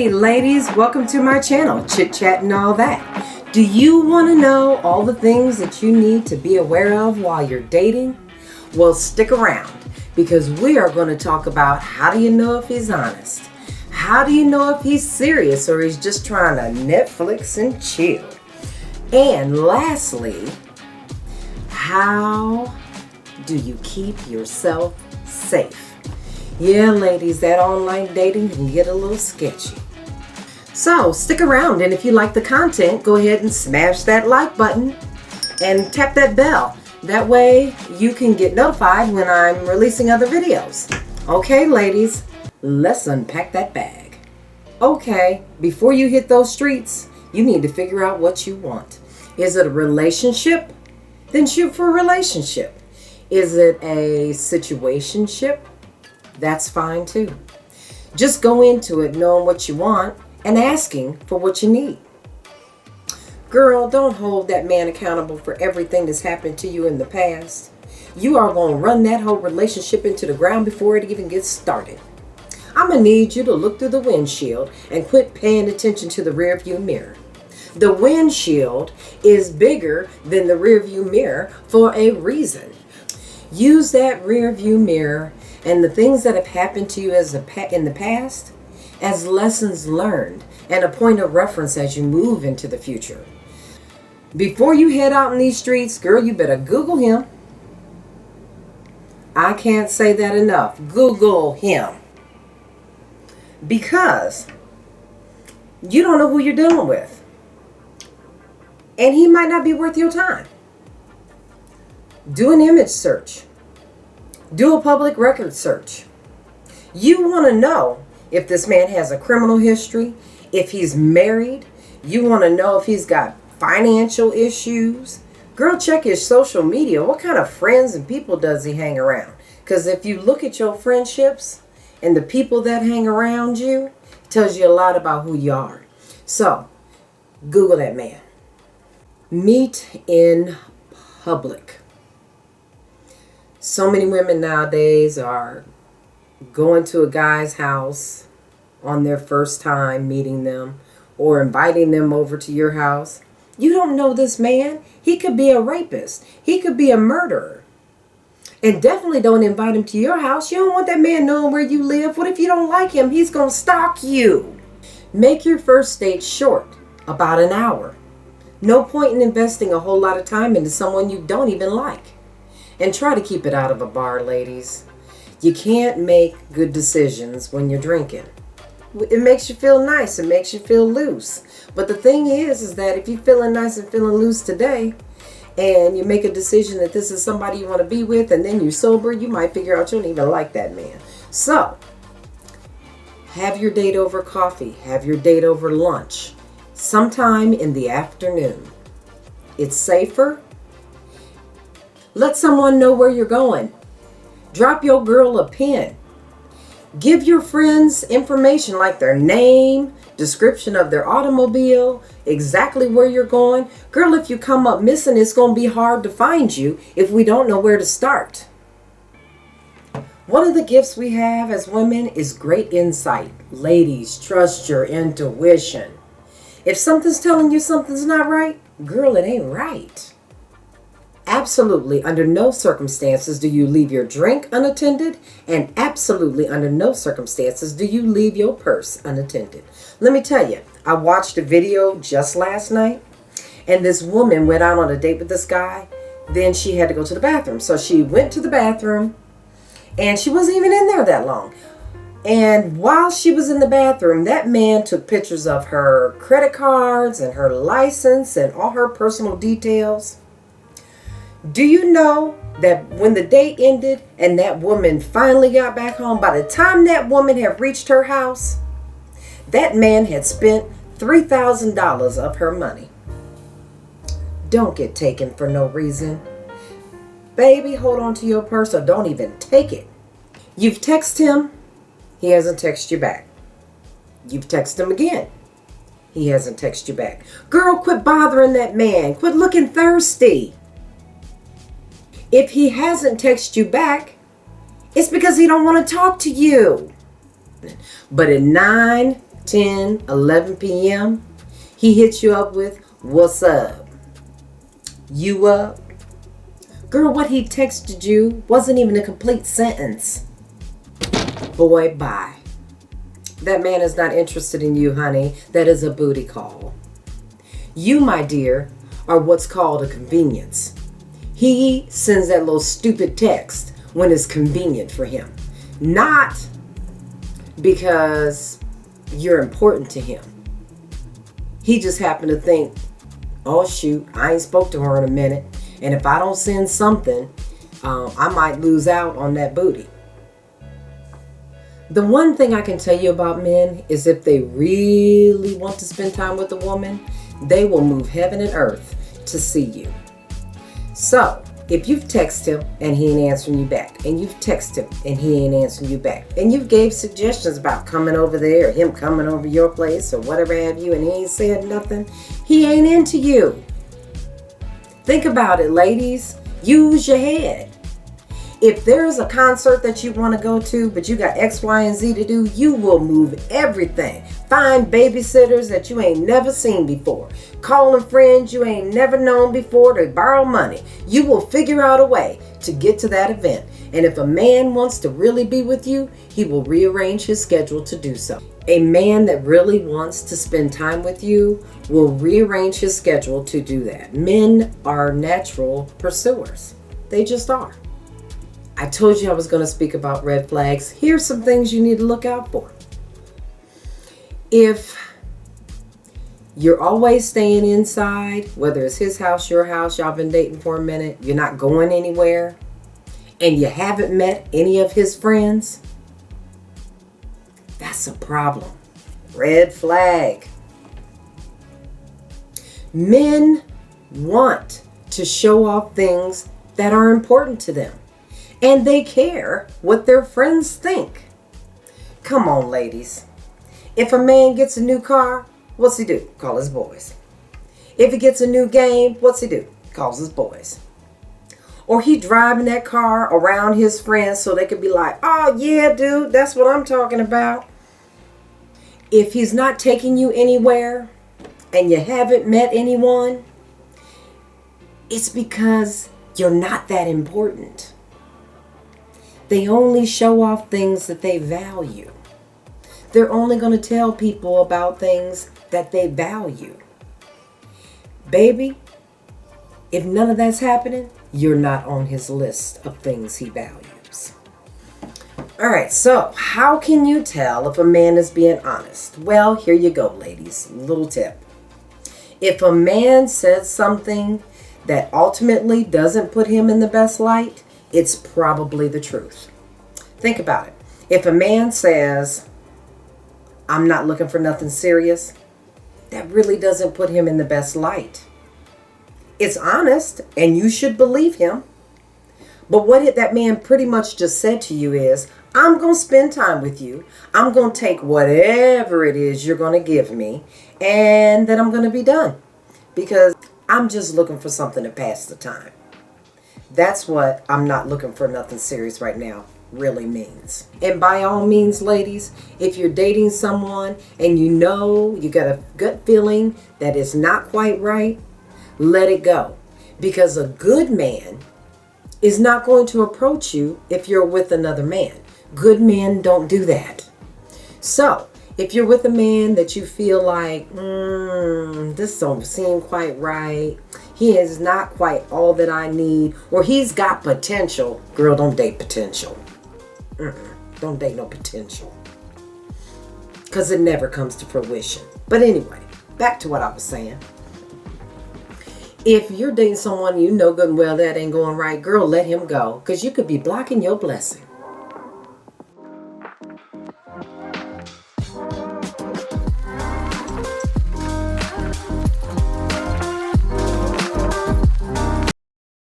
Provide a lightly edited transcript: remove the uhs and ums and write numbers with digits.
Hey ladies, welcome to my channel, Chit Chat and all that. Do you want to know all the things that you need to be aware of while you're dating? Well, stick around because we are going to talk about how do you know if he's honest? How do you know if he's serious or he's just trying to Netflix and chill? And lastly, how do you keep yourself safe? Yeah, ladies, that online dating can get a little sketchy. So stick around, and if you like the content, go ahead and smash that like button and tap that bell. That way you can get notified when I'm releasing other videos. Okay, ladies, let's unpack that bag. Okay, before you hit those streets, you need to figure out what you want. Is it a relationship? Then shoot for a relationship. Is it a situationship? That's fine too. Just go into it knowing what you want and asking for what you need. Girl, don't hold that man accountable for everything that's happened to you in the past. You are going to run that whole relationship into the ground before it even gets started. I'm going to need you to look through the windshield and quit paying attention to the rearview mirror. The windshield is bigger than the rearview mirror for a reason. Use that rearview mirror and the things that have happened to you in the past as lessons learned and a point of reference as you move into the future. Before you head out in these streets, girl, you better Google him. I can't say that enough. Google him. Because you don't know who you're dealing with. And he might not be worth your time. Do an image search. Do a public record search. You want to know if this man has a criminal history, if he's married. You want to know if he's got financial issues. Girl, check his social media. What kind of friends and people does he hang around? Because if you look at your friendships and the people that hang around you, it tells you a lot about who you are. So, Google that man. Meet in public. So many women nowadays are going to a guy's house on their first time meeting them or inviting them over to your house. You don't know this man. He could be a rapist. He could be a murderer. And definitely don't invite him to your house. You don't want that man knowing where you live. What if you don't like him? He's going to stalk you. Make your first date short, about an hour. No point in investing a whole lot of time into someone you don't even like. And try to keep it out of a bar, ladies. You can't make good decisions when you're drinking. It makes you feel nice. It makes you feel loose. But the thing is that if you're feeling nice and feeling loose today, and you make a decision that this is somebody you want to be with, and then you're sober, you might figure out you don't even like that man. So, have your date over coffee. Have your date over lunch. Sometime in the afternoon. It's safer. Let someone know where you're going. Drop your girl a pin. Give your friends information like their name, description of their automobile, exactly where you're going. Girl, if you come up missing, it's going to be hard to find you if we don't know where to start. One of the gifts we have as women is great insight. Ladies, trust your intuition. If something's telling you something's not right, girl, it ain't right. Absolutely, under no circumstances do you leave your drink unattended, and absolutely under no circumstances do you leave your purse unattended. Let me tell you, I watched a video just last night, and this woman went out on a date with this guy. Then she had to go to the bathroom. So she went to the bathroom, and she wasn't even in there that long. And while she was in the bathroom, that man took pictures of her credit cards and her license and all her personal details. Do you know that when the date ended and that woman finally got back home, by the time that woman had reached her house, that man had spent $3,000 of her money. Don't get taken for no reason. Baby, hold on to your purse or don't even take it. You've texted him. He hasn't texted you back. You've texted him again. He hasn't texted you back. Girl, quit bothering that man. Quit looking thirsty. If he hasn't texted you back, it's because he don't want to talk to you. But at 9 10, 11 p.m., he hits you up with, "What's up? You up?" Girl, what he texted you wasn't even a complete sentence. Boy, bye. That man is not interested in you, honey. That is a booty call. You, my dear, are what's called a convenience. He sends that little stupid text when it's convenient for him. Not because you're important to him. He just happened to think, "Oh shoot, I ain't spoke to her in a minute. And if I don't send something, I might lose out on that booty." The one thing I can tell you about men is if they really want to spend time with a woman, they will move heaven and earth to see you. So, if you've texted him and he ain't answering you back, and you've texted him and he ain't answering you back, and you've gave suggestions about coming over there or him coming over your place or whatever have you, and he ain't said nothing, he ain't into you. Think about it, ladies. Use your head. If there's a concert that you want to go to, but you got X, Y, and Z to do, you will move everything. Find babysitters that you ain't never seen before. Calling friends you ain't never known before to borrow money. You will figure out a way to get to that event. And if a man wants to really be with you, he will rearrange his schedule to do so. A man that really wants to spend time with you will rearrange his schedule to do that. Men are natural pursuers. They just are. I told you I was going to speak about red flags. Here's some things you need to look out for. If you're always staying inside, whether it's his house, your house, y'all been dating for a minute, you're not going anywhere, and you haven't met any of his friends, that's a problem. Red flag. Men want to show off things that are important to them. And they care what their friends think. Come on, ladies. If a man gets a new car, what's he do? Call his boys. If he gets a new game, what's he do? Calls his boys. Or he driving that car around his friends so they could be like, "Oh yeah, dude, that's what I'm talking about." If he's not taking you anywhere and you haven't met anyone, it's because you're not that important. They only show off things that they value. They're only going to tell people about things that they value. Baby, if none of that's happening, you're not on his list of things he values. All right, so how can you tell if a man is being honest? Well, here you go, ladies. Little tip. If a man says something that ultimately doesn't put him in the best light, it's probably the truth. Think about it. If a man says, "I'm not looking for nothing serious," that really doesn't put him in the best light. It's honest, and you should believe him. But what that man pretty much just said to you is, "I'm going to spend time with you. I'm going to take whatever it is you're going to give me, and then I'm going to be done. Because I'm just looking for something to pass the time." That's what "I'm not looking for nothing serious right now" really means. And by all means, ladies, if you're dating someone and you know you got a gut feeling that it's not quite right, let it go. Because a good man is not going to approach you if you're with another man. Good men don't do that. So, if you're with a man that you feel like, this don't seem quite right, he is not quite all that I need, or he's got potential, girl, don't date potential. Don't date no potential. Because it never comes to fruition. But anyway, back to what I was saying. If you're dating someone you know good and well that ain't going right, girl, let him go. Because you could be blocking your blessing.